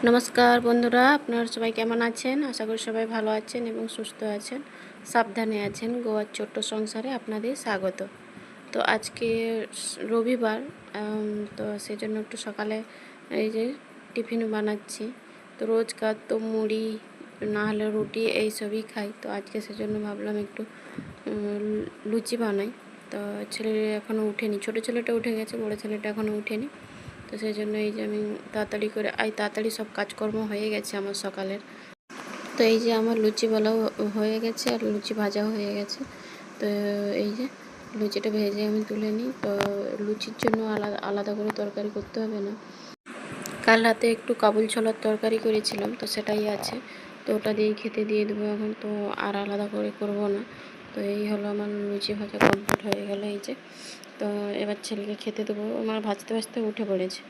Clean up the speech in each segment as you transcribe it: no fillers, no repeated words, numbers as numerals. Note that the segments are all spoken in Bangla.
নমস্কার বন্ধুরা, আপনারা সবাই কেমন আছেন? আশা করি সবাই ভালো আছেন এবং সুস্থ আছেন, সাবধানে আছেন। গোয়ার ছোট্ট সংসারে আপনাদের স্বাগত। তো আজকে রবিবার, তো সেজন্য একটু সকালে এই যে টিফিন বানাচ্ছি। তো রোজকার তো মুড়ি না হলে রুটি এইসবই খাই। তো আজকে সেজন্য ভাবলাম একটু লুচি বানাই। তো ছেলে এখনও উঠেনি, ছোটো ছেলেটা উঠে গেছে, বড়ো ছেলেটা এখনও উঠেনি। তো সেই জন্য এই যে আমি তাড়াতাড়ি করে তাড়াতাড়ি সব কাজকর্ম হয়ে গেছে আমার সকালের। তো এই যে আমার লুচি বলাও হয়ে গেছে আর লুচি ভাজাও হয়ে গেছে। তো এই যে লুচিটা ভেজে আমি তুলে নিই। তো লুচির জন্য আলাদা আলাদা করে তরকারি করতে হবে না। কাল রাতে একটু কাবুল ছোলার তরকারি করেছিলাম, তো সেটাই আছে। তো ওটা দিয়ে খেতে দিয়ে দেবো এখন, তো আর আলাদা করে করব না। তো এই হলো আমার লুচি ভাজা কমপ্লিট হয়ে গেল। এই যে তো এবার ছেলেকে খেতে দেবো। আমার ভাজতে ভাজতে উঠে পড়েছে,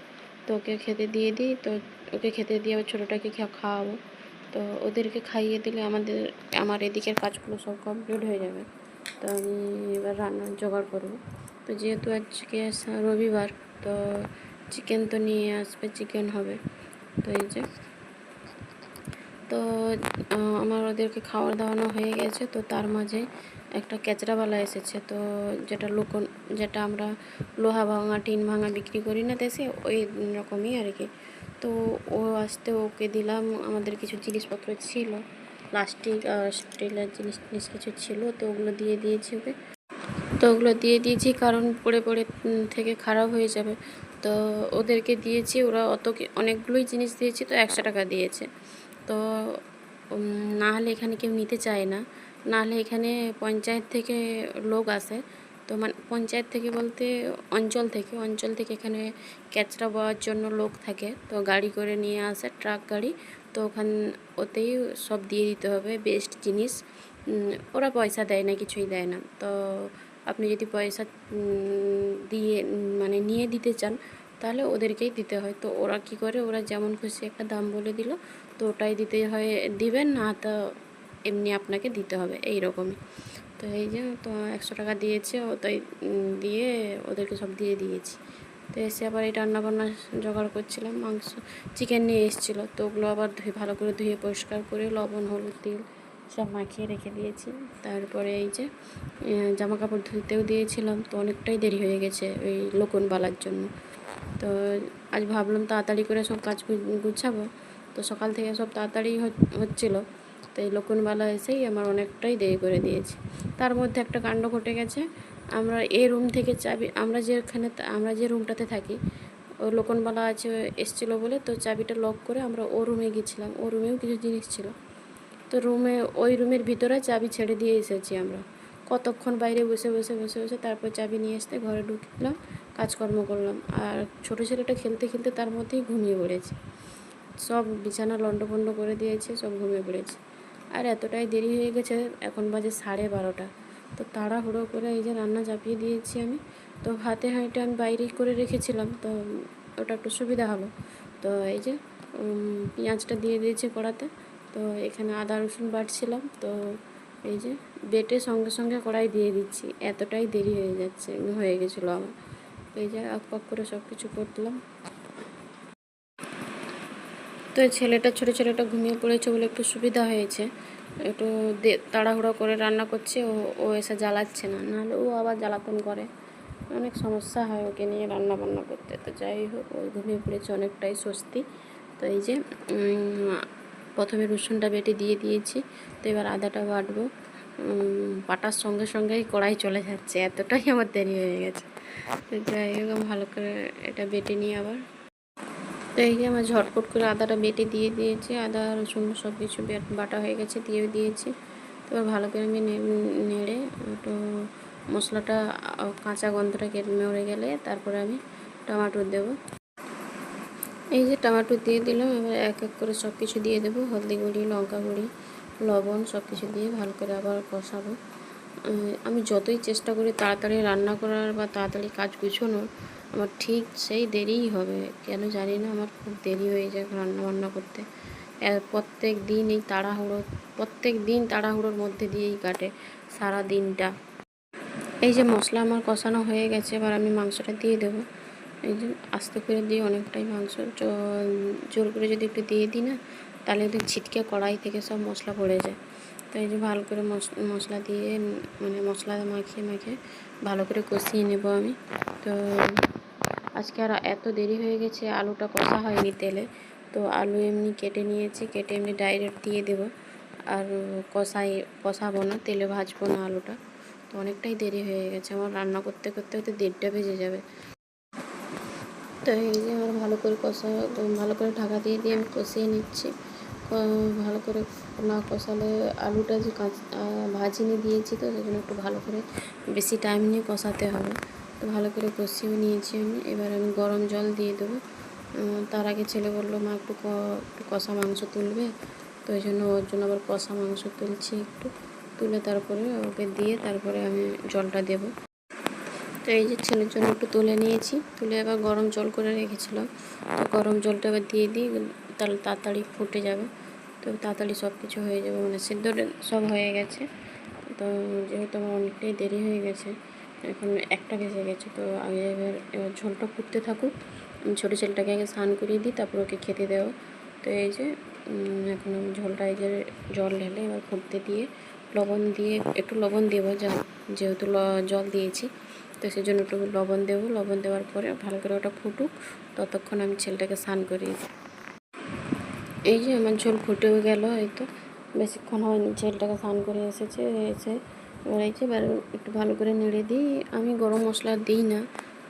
তো ওকে খেতে দিয়ে দিই। তো ওকে খেতে দিয়ে আবার ছোটোটাকে খাওয়াবো। তো ওদেরকে খাইয়ে দিলে আমার এদিকের কাজগুলো সব কমপ্লিট হয়ে যাবে। তো আমি এবার রান্নার জোগাড় করব। তো যেহেতু আজকে রবিবার, তো চিকেন তো নিয়ে আসবে, চিকেন হবে। তো এই যে তো আমার ওদেরকে খাওয়ার দাওয়ানো হয়ে গেছে। তো তার মাঝে একটা ক্যাচড়াওয়ালা এসেছে, তো যেটা আমরা লোহা ভাঙা টিন ভাঙা বিক্রি করি না দেশে, ওই রকমই আর কি। তো ও আসতে ওকে দিলাম। আমাদের কিছু জিনিসপত্র ছিল, প্লাস্টিক আর স্টিলের জিনিস কিছু ছিল, তো ওগুলো দিয়ে দিয়েছি ওকে। তো ওগুলো দিয়ে দিয়েছি কারণ পড়ে পড়ে থেকে খারাপ হয়ে যাবে। তো ওদেরকে দিয়েছি, ওরা অনেকগুলোই জিনিস দিয়েছি, তো 100 টাকা দিয়েছে। তো না হলে এখানে কেউ নিতে চায় না। না হলে এখানে পঞ্চায়েত থেকে লোক আসে। তো মানে পঞ্চায়েত থেকে বলতে অঞ্চল থেকে এখানে ক্যাচড়া বওয়ার জন্য লোক থাকে। তো গাড়ি করে নিয়ে আসে, ট্রাক গাড়ি। তো ওতেই সব দিয়ে দিতে হবে বেস্ট জিনিস। ওরা পয়সা দেয় না, কিছুই দেয় না। তো আপনি যদি পয়সা দিয়ে মানে নিয়ে দিতে চান, তাহলে ওদেরকেই দিতে হয়। তো ওরা কি করে, ওরা যেমন খুশি একটা দাম বলে দিল, তো ওটাই দিতে হয়, দিবেন না তো এমনি আপনাকে দিতে হবে, এই রকমই। তো এই যে তো 100 টাকা দিয়েছে, ওটাই দিয়ে ওদেরকে সব দিয়ে দিয়েছি। তো এসে আবার এই রান্নাবান্না জোগাড় করছিলাম। চিকেন নিয়ে এসেছিলো, তো ওগুলো আবার ভালো করে ধুয়ে পরিষ্কার করে লবণ হলুদ তেল সব মাখিয়ে রেখে দিয়েছি। তারপরে এই যে জামা কাপড় ধুতেও দিয়েছিলাম, তো অনেকটাই দেরি হয়ে গেছে ওই লোকনবালার জন্য। তো আজ ভাবলাম তাড়াতাড়ি করে সব কাজ গুছাবো। তো সকাল থেকে সব তাড়াতাড়ি হচ্ছিলো। তো এই লোকনবালা এসেই আমার অনেকটাই দেরি করে দিয়েছে। তার মধ্যে একটা কাণ্ড ঘটে গেছে। আমরা এই রুম থেকে চাবি, আমরা যে রুমটাতে থাকি, ওই লোকনবালা এসেছিলো বলে, তো চাবিটা লক করে আমরা ও রুমে গেছিলাম। ও রুমেও কিছু জিনিস ছিল। তো ওই রুমের ভিতরে চাবি ছেড়ে দিয়ে এসেছি আমরা। কতক্ষণ বাইরে বসে বসে বসে বসে তারপর চাবি নিয়ে আসতে ঘরে ঢুকলাম, কাজকর্ম করলাম। আর ছোটো ছেলেটা খেলতে খেলতে তার মধ্যেই ঘুমিয়ে পড়েছে। সব বিছানা লণ্ডভণ্ড করে দিয়েছে, সব ঘুমিয়ে পড়েছে। আর এতটাই দেরি হয়ে গেছে, এখন বাজে 12:30। তো তাড়াহুড়ো করে এই যে রান্না চাপিয়ে দিয়েছি আমি। তো হাতে হাঁড়িটা আমি বাইরেই করে রেখেছিলাম, তো ওটা একটু সুবিধা হলো। তো এই যে পেঁয়াজটা দিয়ে দিয়েছি কড়াতে। তো এখানে আদা রসুন বাটছিলাম, তো এই যে বেটে সঙ্গে সঙ্গে কড়াই দিয়ে দিচ্ছি, এতটাই দেরি হয়ে গেছিলো আমার। এই যে আক করে সব কিছু করলাম। তো ছোটো ছেলেটা ঘুমিয়ে পড়েছে বলে একটু সুবিধা হয়েছে। একটু তাড়াহুড়ো করে রান্না করছে, ও এসে জ্বালাচ্ছে না, নাহলে ও আবার জ্বালাতন করে। অনেক সমস্যা হয় ওকে নিয়ে রান্না বান্না করতে। তো যাই হোক, ও ঘুমিয়ে পড়েছে, অনেকটাই স্বস্তি। তো এই যে প্রথমে রসুনটা বেটে দিয়ে দিয়েছি। তো এবার আদাটা বাটবো। বাটার সঙ্গে সঙ্গেই কড়াই চলে যাচ্ছে, এতটাই আমার দেরি হয়ে গেছে। তো যাই হোক, ভালো করে এটা বেটে নিই আবার। তো এই যে আমার ঝটপট করে আদাটা বেটে দিয়ে দিয়েছি, আদা রসুন সব কিছু বাটা হয়ে গেছে, দিয়ে দিয়েছি। তো এবার ভালো করে আমি নেড়ে একটু মশলাটা কাঁচা গন্ধটা মরে গেলে তারপরে আমি টমেটো দেবো। এই যে টমেটো দিয়ে দিলাম। এবার এক এক করে সব কিছু দিয়ে দেবো, হলদি গুঁড়ি, লঙ্কা গুঁড়ি, লবণ সব কিছু দিয়ে ভালো করে আবার কষাবো। আমি যতই চেষ্টা করি তাড়াতাড়ি রান্না করার বা তাড়াতাড়ি কাজ গুছোনোর, আমার ঠিক সেই দেরিই হবে। কেন জানি না, আমার খুব দেরি হয়ে যায় রান্না করতে। প্রত্যেক দিন তাড়াহুড়োর মধ্যে দিয়েই কাটে সারা দিনটা। এই যে মশলা আমার কষানো হয়ে গেছে, এবার আমি মাংসটা দিয়ে দেবো। এই যে আস্তে করে দিয়ে অনেকটাই মাংস জোর করে যদি একটু দিয়ে দিই না, তাহলে একটু ছিটকে কড়াই থেকে সব মশলা পড়ে যায়। তো এই যে ভালো করে মশলা দিয়ে মানে মশলা মাখিয়ে মাখিয়ে ভালো করে কষিয়ে নেব আমি। তো আজকে আর এত দেরি হয়ে গেছে, আলুটা কষা হয়নি তেলে। তো আলু এমনি কেটে নিয়েছি, কেটে এমনি ডাইরেক্ট দিয়ে দেব। আর কষাবো না, তেলে ভাজবো না আলুটা। তো অনেকটাই দেরি হয়ে গেছে, আমার রান্না করতে করতে হয়তো 1:30 বেজে যাবে। তো এই যে আমার ভালো করে ঢাকা দিয়ে দিয়ে আমি কষিয়ে নিচ্ছি। ভালো করে না কষালে আলুটা যে ভাজিনি দিয়েছি, তো সেই জন্য একটু ভালো করে বেশি টাইম নিয়ে কষাতে হবে। তো ভালো করে কষিয়ে নিয়েছি আমি। এবার আমি গরম জল দিয়ে দেবো। তার আগে ছেলে বললো, মা একটু কষা মাংস তুলবে। তো এই জন্য ওর জন্য আবার কষা মাংস তুলছি, একটু তুলে তারপরে ওকে দিয়ে তারপরে আমি জলটা দেবো। তো এই যে ছেলের জন্য একটু তুলে নিয়েছি, তুলে এবার গরম জল করে রেখেছিলাম। তো গরম জলটা এবার দিয়ে দিই, তাহলে তাড়াতাড়ি ফুটে যাবে। তো তাড়াতাড়ি সব কিছু হয়ে যাবে, মানে সিদ্ধ সব হয়ে গেছে। তো যেহেতু আমার অনেকটাই দেরি হয়ে গেছে, এখন 1টা বেজে গেছে, তো আগে এবার ঝোলটা ফুটতে থাকুক। ছোটো ছেলেটাকে আগে স্নান করিয়ে দিই, তারপর ওকে খেতে দেবো। তো এই যে এখন আমি ঝোলটা এই যে জল ঢেলে এবার ফুটতে দিয়ে লবণ দিয়ে একটু লবণ দেবো, যেহেতু জল দিয়েছি, তো সেই জন্য একটু লবণ দেবো। লবণ দেওয়ার পরে ভালো করে ওটা ফুটুক, ততক্ষণ আমি ছেলেটাকে স্নান করিয়ে দিই। এই যে আমার ঝোল ফুটেও গেল, এই তো বেশিক্ষণ হয়নি, ছেলেটাকে স্নান করে এসেছে। এবার এই যে একটু ভালো করে নেড়ে দিই। আমি গরম মশলা দিই না,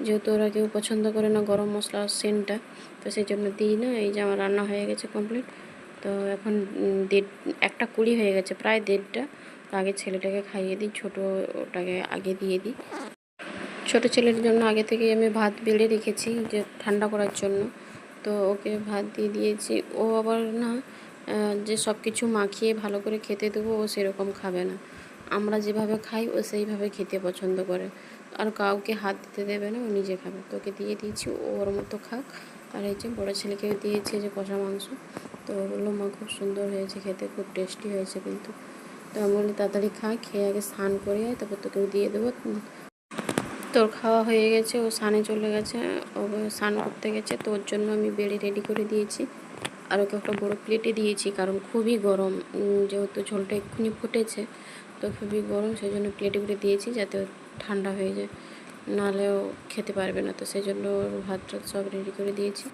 যেহেতু ওরা কেউ পছন্দ করে না গরম মশলার সেন্টটা, তো সেই জন্য দিই না। এই যে আমার রান্না হয়ে গেছে কমপ্লিট। তো এখন 1:20 হয়ে গেছে, প্রায় 1:30। আগে ছেলেটাকে খাইয়ে দিই, ছোটোটাকে আগে দিয়ে দিই। ছোটো ছেলের জন্য আগে থেকেই আমি ভাত বেড়ে রেখেছি, যে ঠান্ডা করার জন্য। তো ওকে ভাত দিয়ে দিয়েছি। ও আবার না, যে সব কিছু মাখিয়ে ভালো করে খেতে দেবো, ও সেরকম খাবে না। আমরা যেভাবে খাই ও সেইভাবে খেতে পছন্দ করে, আর কাউকে হাত দিতে দেবে না, ও নিজে খাবে। তো ওকে দিয়ে দিয়েছি, ওর মতো খাক। আর এই যে বড়ো ছেলেকেও দিয়েছি যে কষা মাংস। তো ও বললো, মা খুব সুন্দর হয়েছে খেতে, খুব টেস্টি হয়েছে কিন্তু। তো আমি বলি, তাড়াতাড়ি খা, খেয়ে আগে স্নান করে আয়, তারপর তোকেও দিয়ে দেবো। তোর খাওয়া হয়ে গেছে, ও স্নানে চলে গেছে, ও স্নান করতে গেছে। তো ওর জন্য আমি বেড়ে রেডি করে দিয়েছি, আর ওকে একটা বড়ো প্লেটে দিয়েছি, কারণ খুবই গরম, যেহেতু ঝোলটা এক্ষুনি ফুটেছে, তো খুবই গরম, সেই জন্য প্লেটে করে দিয়েছি যাতে ঠান্ডা হয়ে যায়, নাহলেও খেতে পারবে না। তো সেই জন্য ওর ভাত টাত সব রেডি করে দিয়েছি।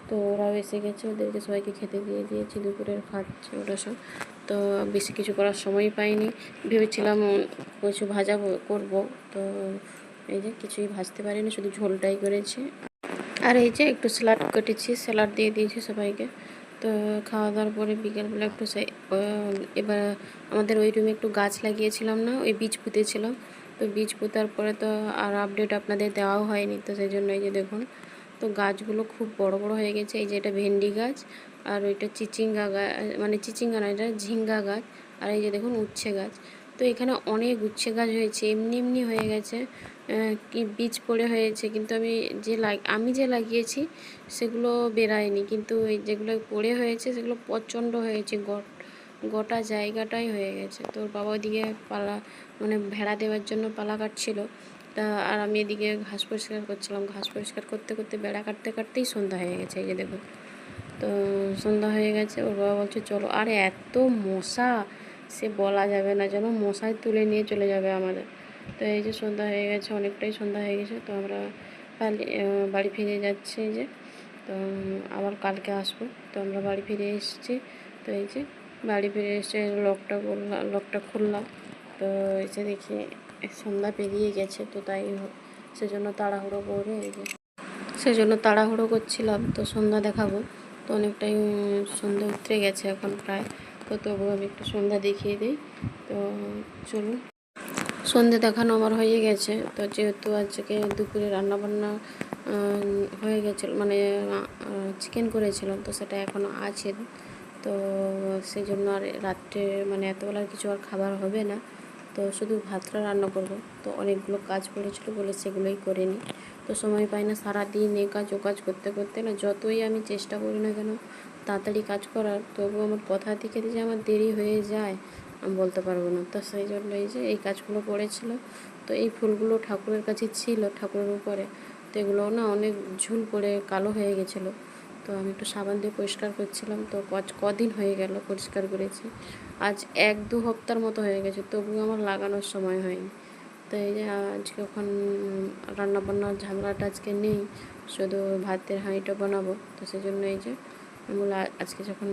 তো ওরাও এসে গেছে, ওদেরকে সবাইকে খেতে দিয়ে দিয়েছি, দুপুরের খাচ্ছে ওরা সব। তো বেশি কিছু করার সময়ই পাইনি, ভেবেছিলাম কিছু ভাজা করব। তো এই যে কিছুই ভাজতে পারিনি, শুধু ঝোলটাই করেছি। আর এই যে একটু স্যালাড কেটেছি, স্যালাড দিয়ে দিয়েছি সবাইকে। তো খাওয়া দাওয়ার পরে বিকেলবেলা একটু এবার আমাদের ওই রুমে একটু গাছ লাগিয়েছিলাম না, ওই বীজ পুঁতেছিলাম। তো বীজ পোঁতার পরে তো আর আপডেট আপনাদের দেওয়াও হয়নি, তো সেই জন্য এই যে দেখুন, তো গাছগুলো খুব বড় বড় হয়ে গেছে। এই যে এটা ভেন্ডি গাছ, আর ওইটা চিচিঙ্গা গাছ, মানে চিচিঙ্গা না, এটা ঝিঙ্গা গাছ। আর এই যে দেখুন উচ্ছে গাছ। তো এখানে অনেক উচ্ছে গাছ হয়েছে, এমনি এমনি হয়ে গেছে, কি বীজ পড়ে হয়েছে, কিন্তু আমি যে লাগিয়েছি সেগুলো বেরায়নি, কিন্তু এই যেগুলো পড়ে হয়েছে সেগুলো প্রচণ্ড হয়েছে, গোটা জায়গাটাই হয়ে গেছে। তো বাবা ওইদিকে মানে ভেড়া দেওয়ার জন্য পালা কাটছিল, তা আর আমি এদিকে ঘাস পরিষ্কার করছিলাম। ঘাস পরিষ্কার করতে করতে বেড়া কাটতে কাটতেই সন্ধ্যা হয়ে গেছে, এই যে দেখুন। তো সন্ধ্যা হয়ে গেছে, ওর বাবা বলছে চলো, আর এত মশা, সে বলা যাবে না, যেন মশায় তুলে নিয়ে চলে যাবে আমাদের। তো এই যে সন্ধ্যা হয়ে গেছে, অনেকটাই সন্ধ্যা হয়ে গেছে। তো আমরা বাড়ি ফিরে যাচ্ছি, এই যে। তো আবার কালকে আসবো। তো আমরা বাড়ি ফিরে এসেছি। তো এই যে বাড়ি ফিরে এসে লকটা খুললাম। তো এসে দেখি সন্ধ্যা পেরিয়ে গেছে, তো তাই সেজন্য তাড়াহুড়ো করে সেজন্য তাড়াহুড়ো করছিলাম। তো সন্ধ্যা দেখাবো, তো অনেকটাই সন্ধ্যা উতরে গেছে এখন প্রায়। তো তবুও আমি একটু সন্ধ্যা দেখিয়ে দিই। তো চলুন, সন্ধ্যে দেখানো আমার হয়ে গেছে। তো যেহেতু আজকে দুপুরে রান্নাবান্না হয়ে গেছিলো, মানে চিকেন করেছিলাম, তো সেটা এখনও আছে। তো সেই জন্য আর রাত্রে মানে এতবেলার কিছু আর খাবার হবে না, তো শুধু ভাতটা রান্না করব। তো অনেকগুলো কাজ পড়েছিল বলে সেগুলোই করে নিই। তো সময় পাই না, সারাদিন এ কাজ ও কাজ করতে করতে না, যতই আমি চেষ্টা করি না কেন তাড়াতাড়ি কাজ করার, তবুও আমার কথা থেকে যে আমার দেরি হয়ে যায় আমি বলতে পারবো না। তো সেই জন্য এই যে এই কাজগুলো পড়েছিল। তো এই ফুলগুলো ঠাকুরের কাছে ছিল, ঠাকুরের উপরে। তো এগুলো না অনেক ঝুল পড়ে কালো হয়ে গেছিলো। তো আমি একটু সাবান দিয়ে পরিষ্কার করছিলাম, তো কদিন হয়ে গেল পরিষ্কার করেছি, আজ 1-2 সপ্তাহের মতো হয়ে গেছে, তবুও আমার লাগানোর সময় হয়নি। তো এই যে আজকে এখন রান্নাবান্নার ঝামেলাটা আজকে নেই, শুধু ভাতের হাঁড়িটা বানাবো। তো সেই জন্য এই যে আমি আজকে যখন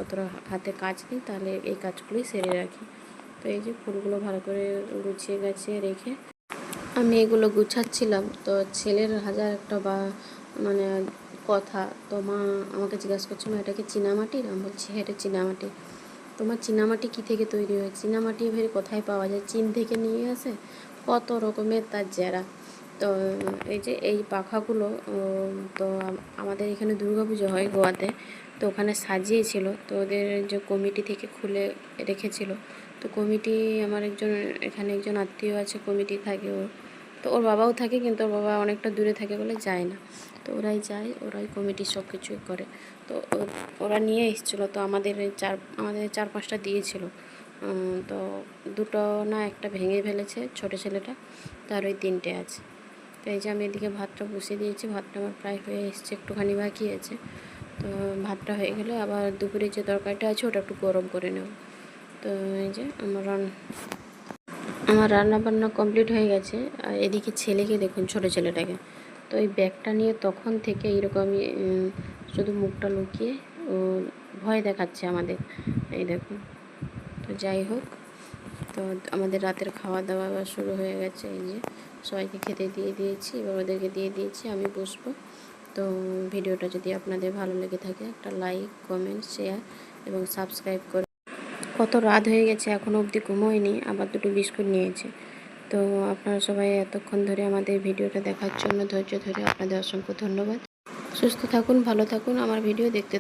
অতটা হাতে কাজ নেই, তাহলে এই কাজগুলোই সেরে রাখি। তো এই যে ফুলগুলো ভালো করে গুছিয়ে গাছিয়ে রেখে আমি এগুলো গুছাচ্ছিলাম। তো ছেলের হাজার একটা মানে কথা। তো মা আমাকে জিজ্ঞাসা করছে, মা এটা কি চীনামাটির? আমি বলছি হ্যাঁ, এটা চীনামাটি। তোমার চীনামাটি কী থেকে তৈরি হয়? চীনামাটি এবারে কোথায় পাওয়া যায়? চীন থেকে নিয়ে আসে, কত রকমের তার জেরা। তো এই যে এই পাখাগুলো, তো আমাদের এখানে দুর্গাপুজো হয় গোয়াতে, তো ওখানে সাজিয়েছিল, তো ওদের যে কমিটি থেকে খুলে রেখেছিল। তো কমিটি আমার এখানে একজন আত্মীয় আছে, কমিটি থাকে ওর। তো ওর বাবাও থাকে, কিন্তু ওর বাবা অনেকটা দূরে থাকে বলে যায় না। তো ওরাই যায়, ওরাই কমিটি সব কিছুই করে। তো ওরা নিয়ে এসেছিলো, তো আমাদের 4-5টা দিয়েছিল। তো 2টো না একটা ভেঙে ফেলেছে ছোটো ছেলেটা, তার ওই 3টে আছে। তো এই যে আমি এদিকে ভাতটা বসিয়ে দিয়েছি, ভাতটা আমার প্রায় হয়ে এসছে, একটুখানি বাকি আছে। তো ভাতটা হয়ে গেলে আবার দুপুরে যে তরকারিটা আছে ওটা একটু গরম করে নেব। তো এই যে আমার রান্না বান্না কমপ্লিট হয়ে গেছে। আর এদিকে ছেলেকে দেখুন, ছোটো ছেলেটাকে, তো এই ব্যাগটা নিয়ে তখন থেকে এরকমই শুধু মুখটা লুকিয়ে ও ভয় দেখাচ্ছে আমাদের। এই দেখুন। তো যাই হোক, তো আমাদের রাতের খাওয়া দাওয়া আবার শুরু হয়ে গেছে। এই যে সবাইকে খেতে দিয়ে দিয়েছি, এবার ওদেরকে দিয়ে দিয়েছি, আমি বসবো। তো ভিডিওটা যদি আপনাদের ভালো লেগে থাকে, একটা লাইক, কমেন্ট, শেয়ার এবং সাবস্ক্রাইব করে। কত রাত হয়ে গেছে, এখনও অবধি ঘুমোয়নি, আবার 2টো বিস্কুট নিয়েছে। তো আপনারা সবাই এতক্ষণ ধরে আমাদের ভিডিওটা দেখার জন্য ধৈর্য ধরে আপনাদের অসংখ্য ধন্যবাদ। সুস্থ থাকুন, ভালো থাকুন, আমার ভিডিও দেখতে থাকুন।